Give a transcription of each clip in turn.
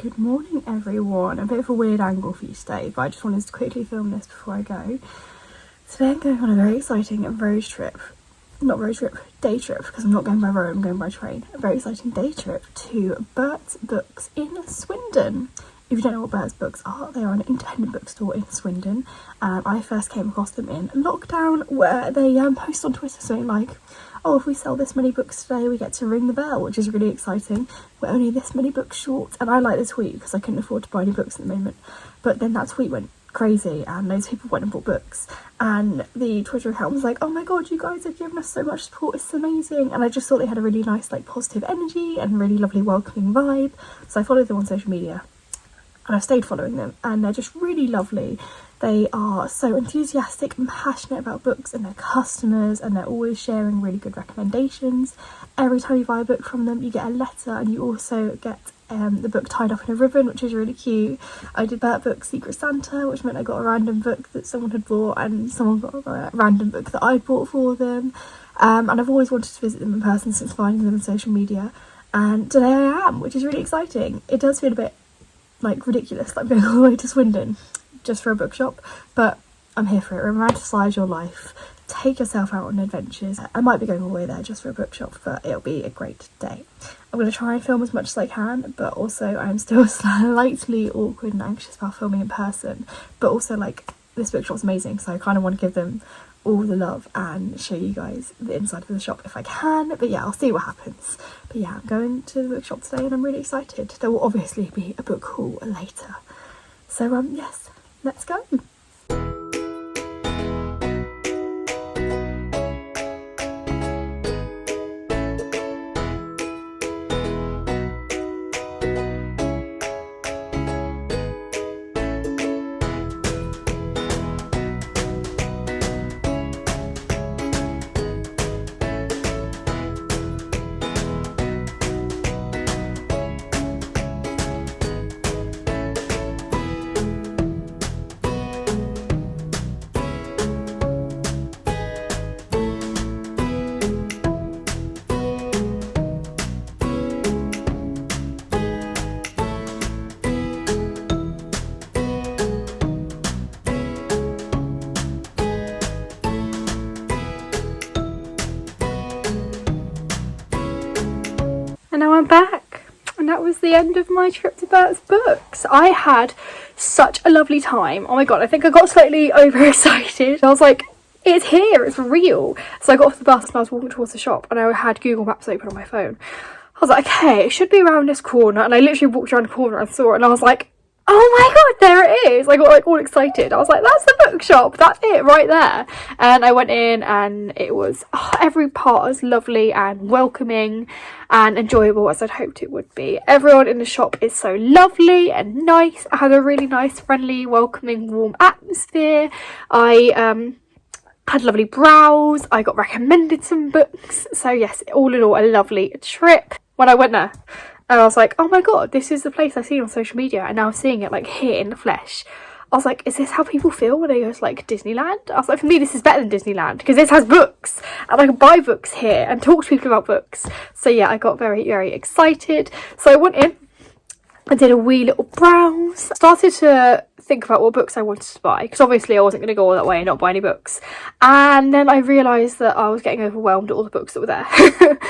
Good morning everyone. A bit of a weird angle for you today, but I just wanted to quickly film this before I go. Today I'm going on a very exciting day trip, because I'm not going by road, I'm going by train. A very exciting day trip to Bert's Books in Swindon. If you don't know what Bert's Books are, they are an independent bookstore in Swindon. I first came across them in lockdown, where they post on Twitter something like, oh, if we sell this many books today, we get to ring the bell, which is really exciting. We're only this many books short, and I like the tweet because I couldn't afford to buy any books at the moment. But then that tweet went crazy, and loads of people went and bought books, and the Twitter account was like, oh my god, you guys have given us so much support, it's amazing. And I just thought they had a really nice, like, positive energy and really lovely welcoming vibe, so I followed them on social media. And I've stayed following them, and they're just really lovely. They are so enthusiastic and passionate about books and their customers, and they're always sharing really good recommendations. Every time you buy a book from them, you get a letter, and you also get the book tied up in a ribbon, which is really cute. I did Bert Book Secret Santa, which meant I got a random book that someone had bought, and someone got a random book that I'd bought for them. And I've always wanted to visit them in person since finding them on social media, and today I am, which is really exciting. It does feel a bit like ridiculous, like going all the way to Swindon just for a bookshop, but I'm here for it. Romanticise your life, take yourself out on adventures. I might be going all the way there just for a bookshop, but it'll be a great day. I'm going to try and film as much as I can, but also I'm still slightly awkward and anxious about filming in person, but also, like, this bookshop's amazing, so I kind of want to give them all the love and show you guys the inside of the shop if I can. But yeah, I'll see what happens. But yeah, I'm going to the bookshop today and I'm really excited. There will obviously be a book haul later, so yes, let's go. And now I'm back, and that was the end of my trip to Bert's Books. I had such a lovely time. Oh my god, I think I got slightly overexcited. I was like, it's here, it's real. So I got off the bus and I was walking towards the shop, and I had Google Maps open on my phone. I was like, okay, it should be around this corner, and I literally walked around the corner and saw it, and I was like, oh my god, there it is. I got like all excited. I was like, that's the bookshop, that's it right there. And I went in, and it was every part as lovely and welcoming and enjoyable as I'd hoped it would be. Everyone in the shop is so lovely and nice. I had a really nice, friendly, welcoming, warm atmosphere. I had lovely browse. I got recommended some books. So yes, all in all, a lovely trip. When I went there, and I was like, oh my god, this is the place I've seen on social media, and now I'm seeing it like here in the flesh. I was like, is this how people feel when they go to like Disneyland? I was like, for me this is better than Disneyland, because this has books, and I can buy books here and talk to people about books. So yeah, I got very, very excited. So I went in, I did a wee little browse, started to think about what books I wanted to buy, because obviously I wasn't going to go all that way and not buy any books. And then I realised that I was getting overwhelmed at all the books that were there.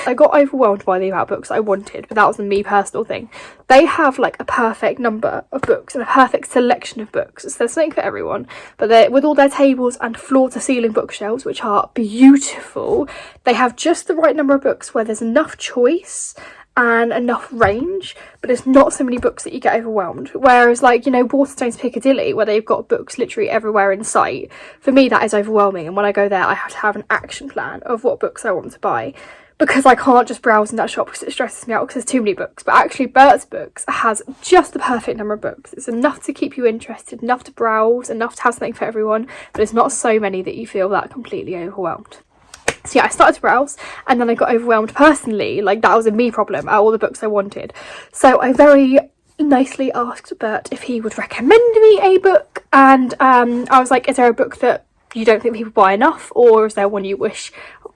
I got overwhelmed by the amount of books I wanted, but that was a me personal thing. They have like a perfect number of books and a perfect selection of books, so there's something for everyone. But with all their tables and floor to ceiling bookshelves, which are beautiful, they have just the right number of books where there's enough choice and enough range, but it's not so many books that you get overwhelmed. Whereas, like, you know, Waterstones Piccadilly, where they've got books literally everywhere in sight, for me that is overwhelming, and when I go there I have to have an action plan of what books I want to buy, because I can't just browse in that shop because it stresses me out because there's too many books. But actually Bert's Books has just the perfect number of books. It's enough to keep you interested, enough to browse, enough to have something for everyone, but it's not so many that you feel that completely overwhelmed. So yeah, I started to browse, and then I got overwhelmed personally. Like, that was a me problem at all the books I wanted. So I very nicely asked Bert if he would recommend me a book, and I was like, is there a book that you don't think people buy enough, or is there one you wish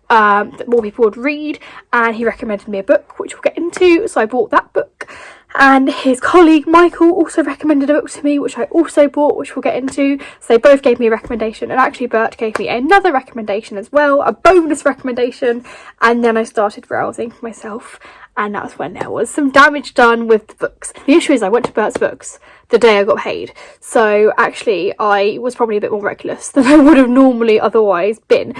that more people would read? And he recommended me a book, which we'll get into, so I bought that book. And his colleague Michael also recommended a book to me, which I also bought, which we'll get into. So they both gave me a recommendation, and actually Bert gave me another recommendation as well, a bonus recommendation. And then I started browsing for myself, and that's when there was some damage done with the books. The issue is I went to Bert's Books the day I got paid, so actually I was probably a bit more reckless than I would have normally otherwise been.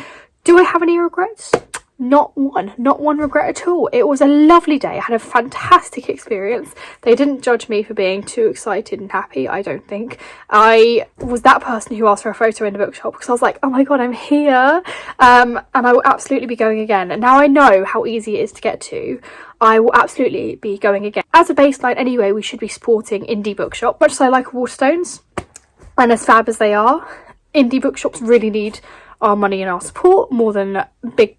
Do I have any regrets? Not one regret at all. It was a lovely day. I had a fantastic experience. They didn't judge me for being too excited and happy, I don't think. I was that person who asked for a photo in the bookshop because I was like, oh my god, I'm here. And I will absolutely be going again. And now I know how easy it is to get to, I will absolutely be going again. As a baseline anyway, we should be supporting indie bookshop. Much as I like Waterstones, and as fab as they are, indie bookshops really need our money and our support more than big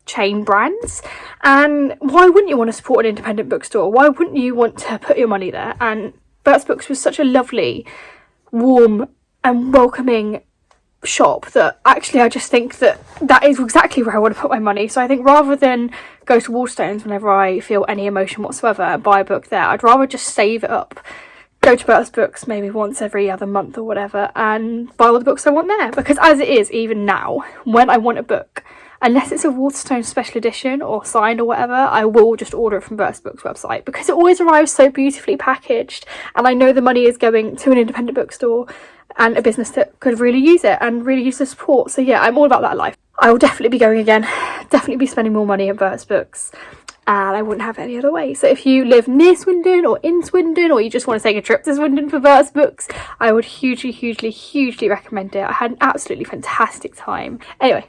chain brands. And why wouldn't you want to support an independent bookstore? Why wouldn't you want to put your money there? And Bert's Books was such a lovely, warm and welcoming shop that actually I just think that that is exactly where I want to put my money. So I think rather than go to Waterstones whenever I feel any emotion whatsoever and buy a book there, I'd rather just save it up, go to Bert's Books maybe once every other month or whatever, and buy all the books I want there. Because as it is, even now, when I want a book, unless it's a Waterstone special edition or signed or whatever, I will just order it from Bert's Books website, because it always arrives so beautifully packaged, and I know the money is going to an independent bookstore and a business that could really use it and really use the support. So yeah, I'm all about that life. I will definitely be going again, definitely be spending more money at Bert's Books, and I wouldn't have it any other way. So if you live near Swindon or in Swindon, or you just want to take a trip to Swindon for Bert's Books, I would hugely recommend it. I had an absolutely fantastic time. Anyway,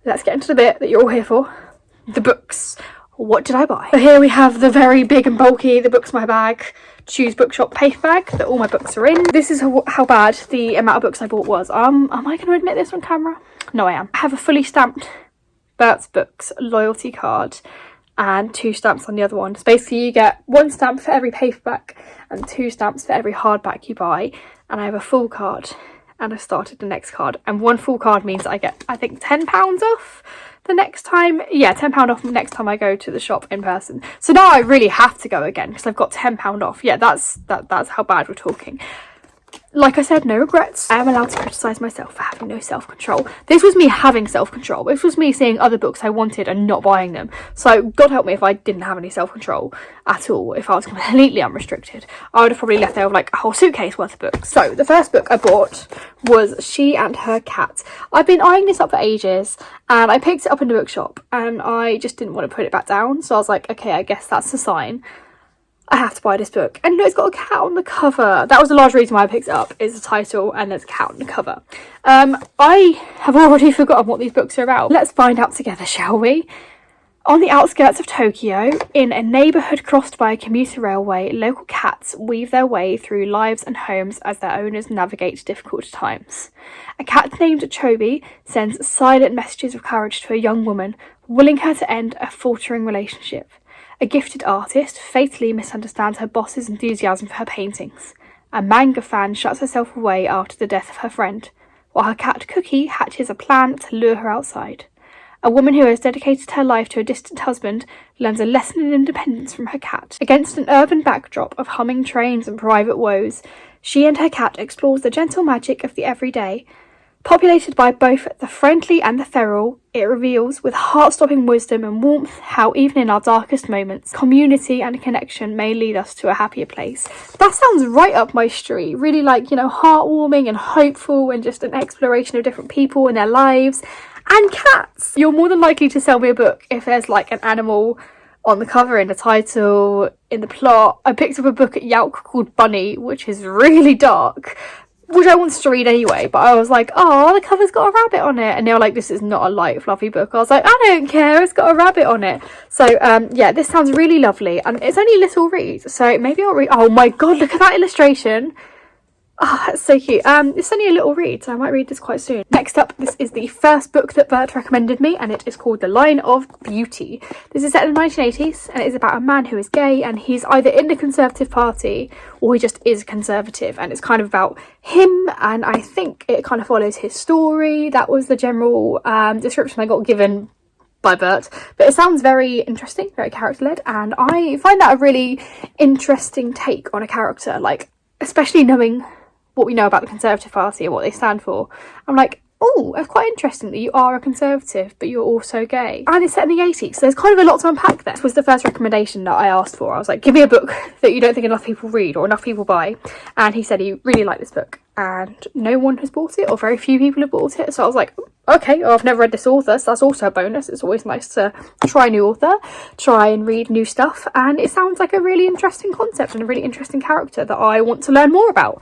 let's get into the bit that you're all here for, the books. What did I buy? So here we have the very big and bulky The Books My Bag Choose Bookshop paper bag that all my books are in. This is how bad the amount of books I bought was. Am I going to admit this on camera? No, I am. I have a fully stamped Bert's Books loyalty card and 2 stamps on the other one. So basically you get 1 stamp for every paperback and 2 stamps for every hardback you buy. And I have a full card, and I started the next card, and 1 full card means I get, I think, £10 off the next time. Yeah, £10 off the next time I go to the shop in person. So now I really have to go again because I've got £10 off. Yeah, that's how bad we're talking. Like I said, no regrets. I am allowed to criticise myself for having no self-control. This was me having self-control. This was me seeing other books I wanted and not buying them. So God help me if I didn't have any self-control at all. If I was completely unrestricted, I would have probably left there with like a whole suitcase worth of books. So the first book I bought was She and Her Cat. I've been eyeing this up for ages, and I picked it up in the bookshop and I just didn't want to put it back down. So I was like, okay, I guess that's a sign. I have to buy this book. And it's got a cat on the cover. That was a large reason why I picked it up, is the title and there's a cat on the cover. I have already forgotten what these books are about. Let's find out together, shall we? On the outskirts of Tokyo, in a neighbourhood crossed by a commuter railway, local cats weave their way through lives and homes as their owners navigate difficult times. A cat named Chobi sends silent messages of courage to a young woman, willing her to end a faltering relationship. A gifted artist fatally misunderstands her boss's enthusiasm for her paintings. A manga fan shuts herself away after the death of her friend, while her cat Cookie hatches a plan to lure her outside. A woman who has dedicated her life to a distant husband learns a lesson in independence from her cat. Against an urban backdrop of humming trains and private woes, she and her cat explores the gentle magic of the everyday. Populated by both the friendly and the feral, it reveals with heart-stopping wisdom and warmth how even in our darkest moments, community and connection may lead us to a happier place. That sounds right up my street. Really like, you know, heartwarming and hopeful, and just an exploration of different people and their lives. And cats! You're more than likely to sell me a book if there's like an animal on the cover, in the title, in the plot. I picked up a book at Yelp called Bunny, which is really dark, which I wanted to read anyway, but I was like, oh, the cover's got a rabbit on it. And they were like, this is not a light, fluffy book. I was like, I don't care, it's got a rabbit on it. So, yeah, this sounds really lovely. And it's only a little read, so maybe I'll read... Oh my god, look at that illustration. Oh, that's so cute. It's only a little read, so I might read this quite soon. Next up, this is the first book that Bert recommended me, and it is called The Line of Beauty. This is set in the 1980s, and it is about a man who is gay, and he's either in the Conservative Party or he just is conservative, and it's kind of about him, and I think it kind of follows his story. That was the general description I got given by Bert, but it sounds very interesting, very character-led, and I find that a really interesting take on a character, like, especially knowing what we know about the Conservative Party and what they stand for. I'm like, oh, that's quite interesting that you are a Conservative, but you're also gay. And it's set in the 80s, so there's kind of a lot to unpack there. This was the first recommendation that I asked for. I was like, give me a book that you don't think enough people read or enough people buy. And he said he really liked this book, and no one has bought it, or very few people have bought it. So I was like, okay, well, I've never read this author, so that's also a bonus. It's always nice to try a new author, try and read new stuff, and it sounds like a really interesting concept and a really interesting character that I want to learn more about.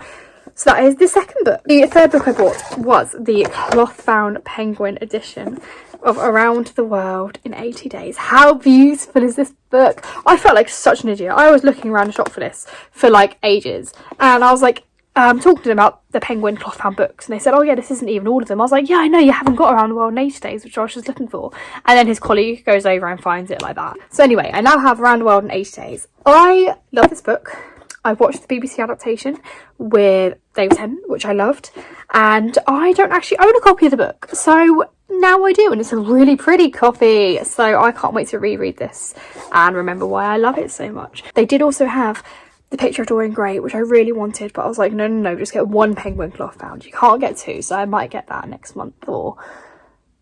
So that is the second book. The third book I bought was the cloth-bound penguin edition of Around the World in 80 Days. How beautiful is this book? I felt like such an idiot. I was looking around the shop for this for like ages, and I was like, talking to them about the penguin cloth-bound books, and they said, oh yeah, this isn't even all of them. I was like, yeah, I know, you haven't got Around the World in 80 Days, which I was just looking for. And then his colleague goes over and finds it like that. So anyway, I now have Around the World in 80 Days. I love this book. I watched the BBC adaptation with David Tennant, which I loved, and I don't actually own a copy of the book, so now I do, and it's a really pretty copy, so I can't wait to reread this and remember why I love it so much. They did also have the picture of Dorian Gray, which I really wanted, but I was like, no, just get one penguin cloth bound. You can't get two, so I might get that next month or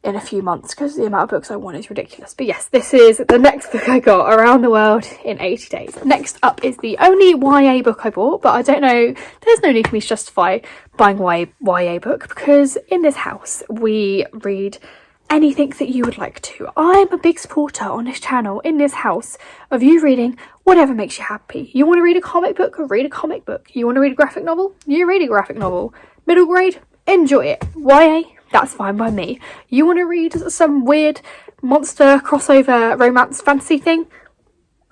in a few months, because the amount of books I want is ridiculous. But yes, this is the next book I got, Around the World in 80 Days. Next up is the only YA book I bought, but I don't know, there's no need for me to justify buying a YA book, because in this house we read anything that you would like to. I'm a big supporter on this channel, in this house, of you reading whatever makes you happy. You want to read a comic book? Read a comic book. You want to read a graphic novel? You read a graphic novel. Middle grade? Enjoy it. YA? That's fine by me. You want to read some weird monster crossover romance fantasy thing?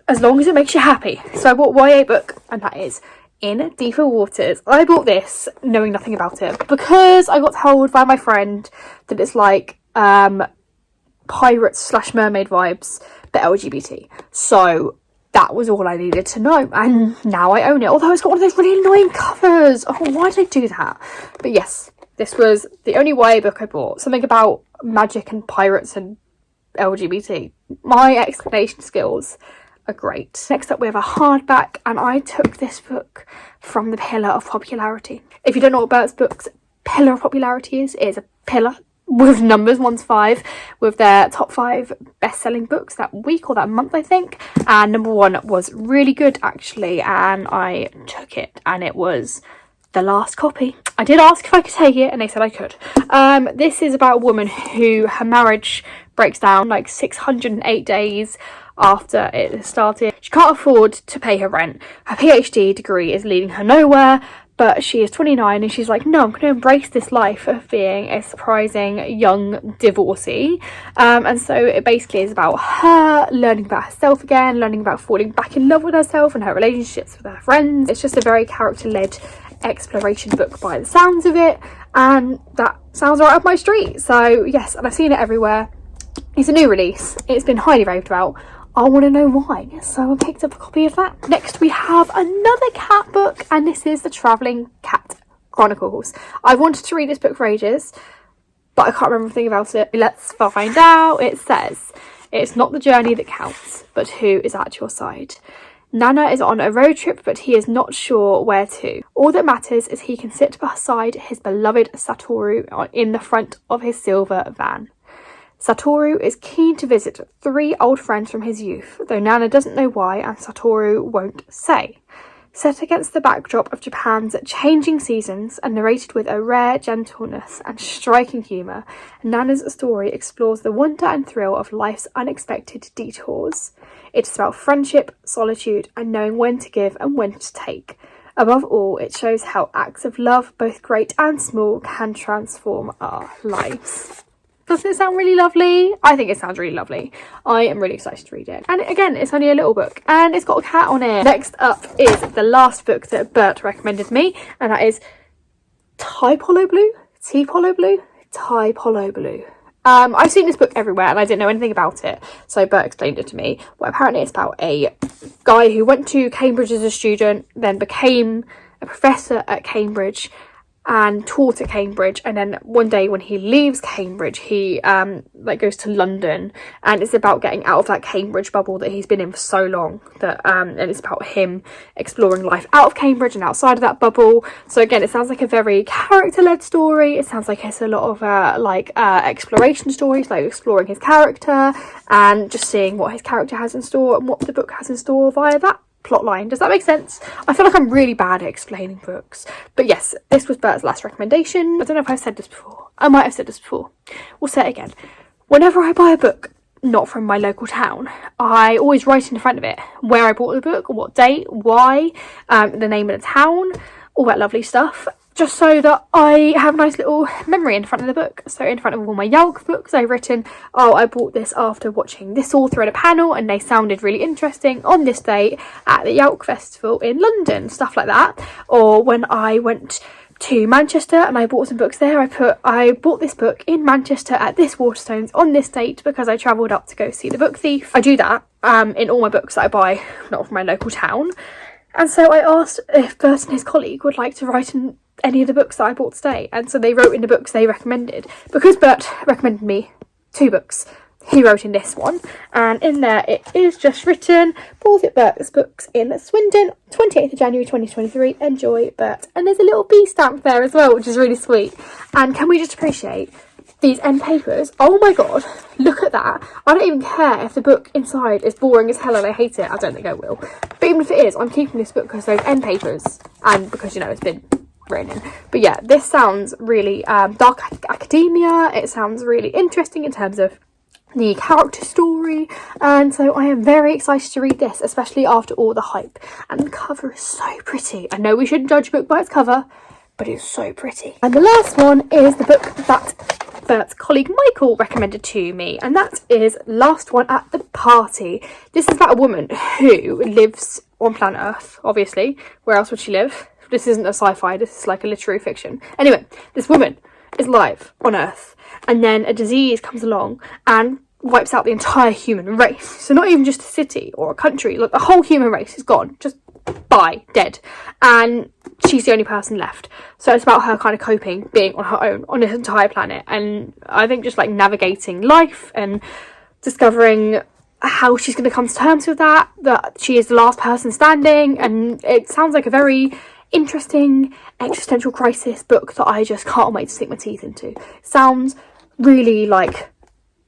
As long as it makes you happy. So I bought a YA book, and that is In Deeper Waters. I bought this knowing nothing about it, because I got told by my friend that it's like pirates / mermaid vibes, but LGBT. So that was all I needed to know, and now I own it. Although it's got one of those really annoying covers. Oh, why did I do that? But yes, this was the only YA book I bought. Something about magic and pirates and LGBT. My explanation skills are great. Next up we have a hardback, and I took this book from the Pillar of Popularity. If you don't know what Bert's book's Pillar of Popularity is, it is a pillar with numbers 1 to 5, with their top 5 best-selling books that week or that month, I think. And number 1 was really good, actually, and I took it, and it was the last copy. I did ask if I could take it, and they said I could. This is about a woman who, her marriage breaks down like 608 days after it started. She can't afford to pay her rent. Her PhD degree is leading her nowhere, but she is 29, and she's like, no, I'm going to embrace this life of being a surprising young divorcee. And so it basically is about her learning about herself again, learning about falling back in love with herself and her relationships with her friends. It's just a very character-led exploration book by the sounds of it, and that sounds right up my street. So yes, and I've seen it everywhere. It's a new release. It's been highly raved about. I want to know why, so I picked up a copy of that. Next we have another cat book, and this is the Travelling Cat Chronicles. I wanted to read this book for ages, but I can't remember anything about it. Let's find out. It says, it's not the journey that counts, but who is at your side. Nana is on a road trip, but he is not sure where to. All that matters is he can sit beside his beloved Satoru in the front of his silver van. Satoru is keen to visit 3 old friends from his youth, though Nana doesn't know why and Satoru won't say. Set against the backdrop of Japan's changing seasons and narrated with a rare gentleness and striking humour, Nana's story explores the wonder and thrill of life's unexpected detours. It's about friendship, solitude, and knowing when to give and when to take. Above all, it shows how acts of love, both great and small, can transform our lives. Doesn't it sound really lovely? I think it sounds really lovely. I am really excited to read it. And again, it's only a little book, and it's got a cat on it. Next up is the last book that Bert recommended me, and that is Typolo Blue? Typolo Blue? Typolo Blue. I've seen this book everywhere, and I didn't know anything about it, so Bert explained it to me. Well, apparently it's about a guy who went to Cambridge as a student, then became a professor at Cambridge, and taught at Cambridge, and then one day when he leaves Cambridge, he like goes to London, and it's about getting out of that Cambridge bubble that he's been in for so long, that and it's about him exploring life out of Cambridge and outside of that bubble. So again, it sounds like a very character-led story. It sounds like it's a lot of exploration stories, like exploring his character and just seeing what his character has in store and what the book has in store via that plotline. Does that make sense? I feel like I'm really bad at explaining books. But yes, this was Bert's last recommendation. I don't know if I've said this before. I might have said this before. We'll say it again. Whenever I buy a book not from my local town, I always write in the front of it where I bought the book, what date, why, the name of the town, all that lovely stuff, just so that I have a nice little memory in front of the book. So in front of all my Yalk books, I've written, oh, I bought this after watching this author at a panel and they sounded really interesting on this date at the Yalk Festival in London, stuff like that. Or when I went to Manchester and I bought some books there, I bought this book in Manchester at this Waterstones on this date because I travelled up to go see The Book Thief. I do that in all my books that I buy not from my local town. And so I asked if Bert and his colleague would like to write in any of the books that I bought today, and so they wrote in the books they recommended. Because Bert recommended me 2 books, he wrote in this one, and in there it is just written, bought at Bert's Books in Swindon, 28th of January 2023, enjoy, Bert. And there's a little bee stamp there as well, which is really sweet. And can we just appreciate these end papers? Oh my god, look at that. I don't even care if the book inside is boring as hell and I hate it. I don't think I will. But even if it is, I'm keeping this book because those end papers, and because, you know, it's been written. But yeah, this sounds really dark academia. It sounds really interesting in terms of the character story, and so I am very excited to read this, especially after all the hype. And the cover is so pretty. I know we shouldn't judge a book by its cover, but it's so pretty. And the last one is the book that Bert's colleague Michael recommended to me, and that is Last One at the Party. This is about a woman who lives on planet Earth, obviously. Where else would she live? This isn't a sci-fi, this is like a literary fiction. Anyway, this woman is live on Earth, and then a disease comes along and wipes out the entire human race. So not even just a city or a country, like the whole human race is gone, just bye, dead. And she's the only person left. So it's about her kind of coping, being on her own on this entire planet. And I think just like navigating life and discovering how she's going to come to terms with that she is the last person standing. And it sounds like a very interesting existential crisis book that I just can't wait to stick my teeth into. Sounds really like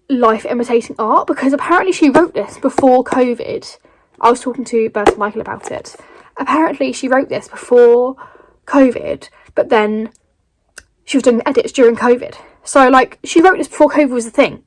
life imitating art, because apparently she wrote this before COVID. I was talking to Bert and Michael about it. Apparently she wrote this before COVID, but then she was doing edits during COVID. So like, she wrote this before COVID was a thing,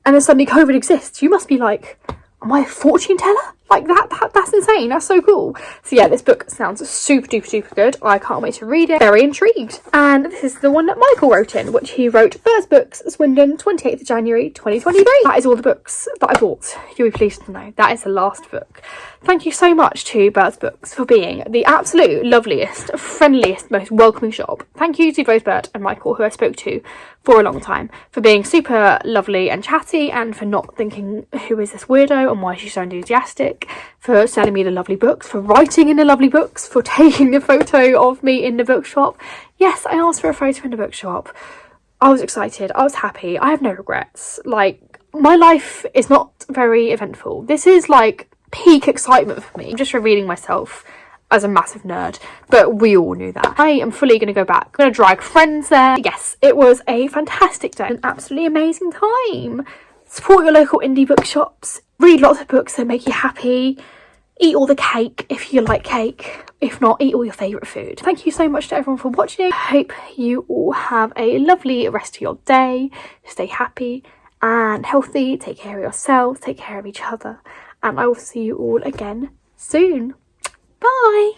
and then suddenly COVID exists. You must be like, am I a fortune teller? Like that's insane. That's so cool. So yeah, this book sounds super duper good. I can't wait to read it. Very intrigued. And this is the one that Michael wrote in, which he wrote First Books, Swindon, 28th of January 2023. That is all the books that I bought. You'll be pleased to know that is the last book. Thank you so much to Bert's Books for being the absolute loveliest, friendliest, most welcoming shop. Thank you to both Bert and Michael, who I spoke to for a long time, for being super lovely and chatty, and for not thinking, who is this weirdo and why is she so enthusiastic, for selling me the lovely books, for writing in the lovely books, for taking the photo of me in the bookshop. Yes, I asked for a photo in the bookshop. I was excited. I was happy. I have no regrets. Like, my life is not very eventful. This is like peak excitement for me. I'm just revealing myself as a massive nerd, but we all knew that. I am fully going to go back. I'm going to drag friends there. Yes, it was a fantastic day. An absolutely amazing time. Support your local indie bookshops. Read lots of books that make you happy. Eat all the cake if you like cake. If not, eat all your favourite food. Thank you so much to everyone for watching. I hope you all have a lovely rest of your day. Stay happy and healthy. Take care of yourselves. Take care of each other. And I will see you all again soon. Bye!